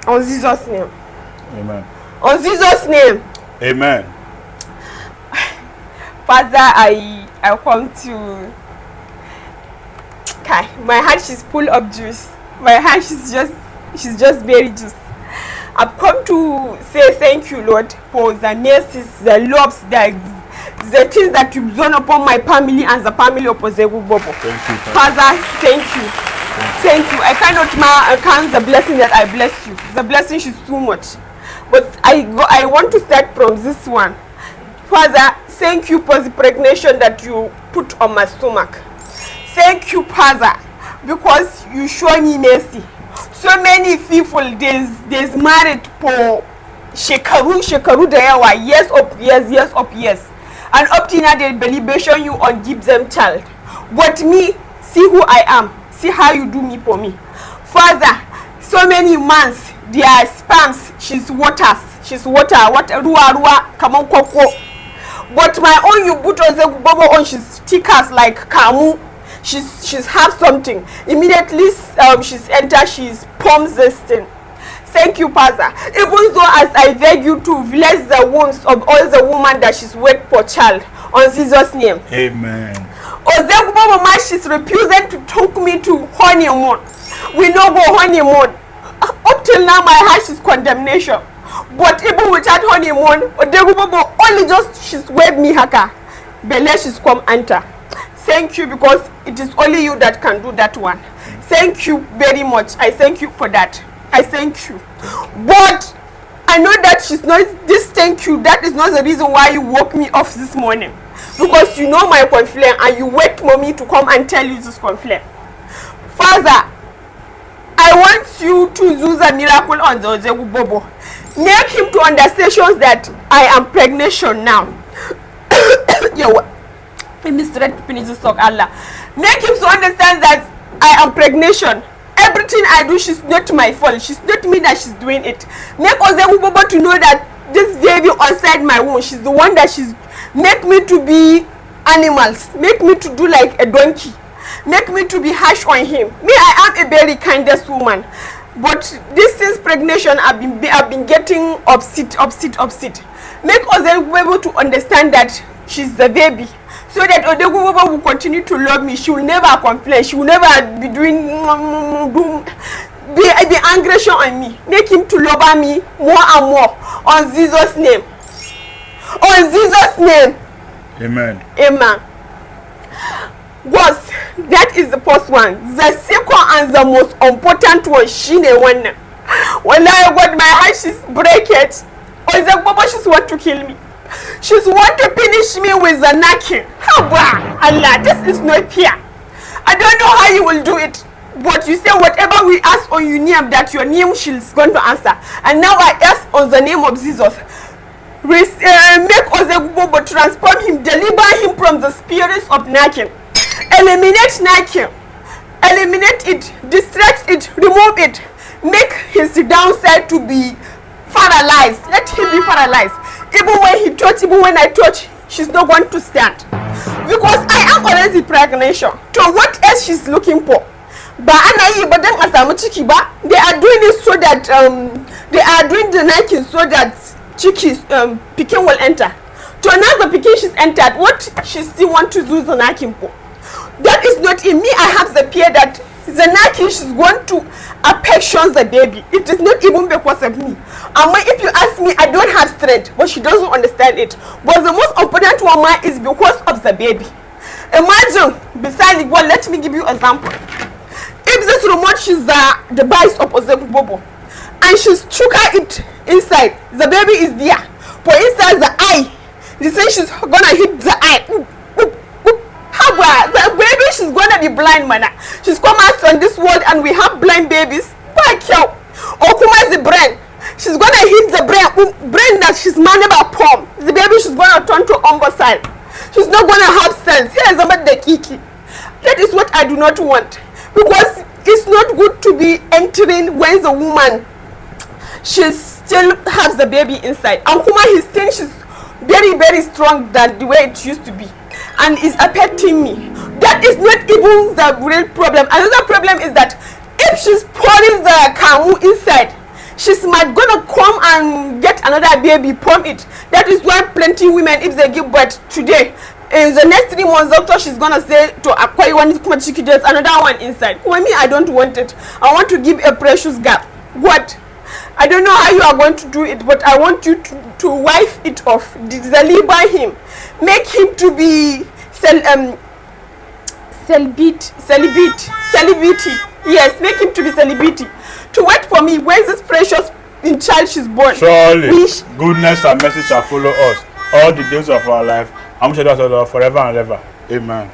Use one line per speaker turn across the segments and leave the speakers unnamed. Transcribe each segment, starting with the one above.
On Jesus' name.
Amen.
On Jesus' name.
Amen.
Father, I come to. Okay, my heart is full of juice. My heart she's just very juice. I've come to say thank you, Lord, for the mercies, the loves, the things that you've done upon my family and the family of Odogwu Bobo.
Thank you,
Father, thank you. Thank you. I cannot count the blessing that I bless you. The blessing is too much. But I want to start from this one. Father, thank you for the pregnation that you put on my stomach. Thank you, Father, because you show me mercy. So many people there's married for shekaru da yawa, years of years. And up to now they deliberation you on give them child. But me, see who I am. See how you do me for me. Father, so many months, their sperms, she's water, ruwa, come on, koko. But my own, you put Odogwu Bobo on, she's thickers like Kamu. She's have something. Immediately she's enter, she's pumps this thing. Thank you, Father. Even though as I beg you to bless the wombs of all the women that she's wait for child. On Jesus' name.
Amen.
Odogwu Bobo ma she's refusing to take me to honeymoon. We no go honeymoon. Up till now my heart is condemnation. But even without honeymoon, Odogwu Bobo only just she's wave me haka. Bele she's come enter. Thank you, because it is only you that can do that one. Thank you very much. I thank you for that. I thank you. But I know that she's not this thank you. That is not the reason why you woke me off this morning. Because you know my complaint and you wait for me to come and tell you this complaint. Father, I want you to do the miracle on the Odogwu Bobo. Make him to understand that I am pregnant now. Allah. Make him to understand that I am pregnant. Everything I do, she's not my fault. She's not me that she's doing it. Make Odogwu Bobo to know that this baby outside my womb, she's the one that she's make me to be animals. Make me to do like a donkey. Make me to be harsh on him. Me, I am a very kindest woman. But this is pregnation, I've been getting upset. Make Odogwu Bobo to understand that she's the baby. So that Odogwu Bobo will continue to love me. She will never complain. She will never be doing be angry on me. Make him to love me more and more. On Jesus' name. On Jesus' name.
Amen.
Amen. Was that is the first one. The second and the most important one, she ne one. When I got my heart, she's break it. Odogwu Bobo, she's want to kill me. She's want to finish me with the knocking. Haba, Allah, this is not fair. I don't know how you will do it. But you say whatever we ask on your name, that your name she's going to answer. And now I ask on the name of Jesus. Make Odogwu Bobo, transform him, deliver him from the spirits of knocking. Eliminate knocking. Eliminate it, distract it, remove it. Make his downside to be paralyzed. Let him be paralyzed. Even when he touch, even when I touch, she's not going to stand. Because I am already pregnant. So what else she's looking for? But they are doing it so that they are doing the knocking so that chickies Pekin will enter. To another Pekin she's entered. What she still want to do the knocking for? That is not in me. I have the fear that the knocking she's going to affection the baby. It is not even because of me. And if you ask me, I don't have strength, but she doesn't understand it. But the most important one is because of the baby. Imagine, besides well, let me give you an example. If this remote is the device of Odogwu Bobo, and she's chuka it inside, the baby is there. For inside the eye, they say she's gonna hit the eye. The baby, she's gonna be blind, man. She's come out on this world and we have blind babies. Or kuma the brain. She's gonna hit the brain that she's manable palm. The baby, she's gonna turn to imbecile. She's not gonna have sense. Here's about the kiki. That is what I do not want. Because it's not good to be entering when the woman she still has the baby inside. And kuma his thing, she's very, very strong than the way it used to be. And is affecting me. That is not even the real problem. Another problem is that if she's pouring the kamu inside, she's might gonna come and get another baby from it. That is why plenty women, if they give birth today, in the next 3 months doctor, she's gonna say to acquire one, there's another one inside. For me, I don't want it. I want to give a precious gap. What? I don't know how you are going to do it, but I want you to wipe it off, deliver him, make him to be celibacy. Yes, make him to be celibacy. To wait for me when this precious child is born.
Surely, goodness and mercy shall follow us all the days of our life. I'm sure that's forever and ever. Amen.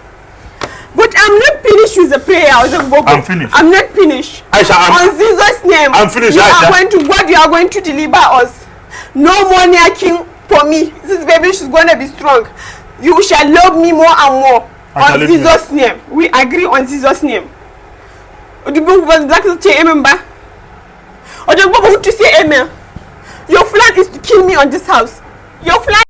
But I'm not finished with the prayer.
I'm finished.
I'm not finished.
Aisha,
on Jesus' name,
I'm finished.
You
Aisha.
are going to God. You are going to deliver us. No more knocking for me. This baby, she's going to be strong. You shall love me more and more. On Jesus' name, we agree on Jesus' name. Odogwu to say amen. Your plan is to kill me on this house. Your plan.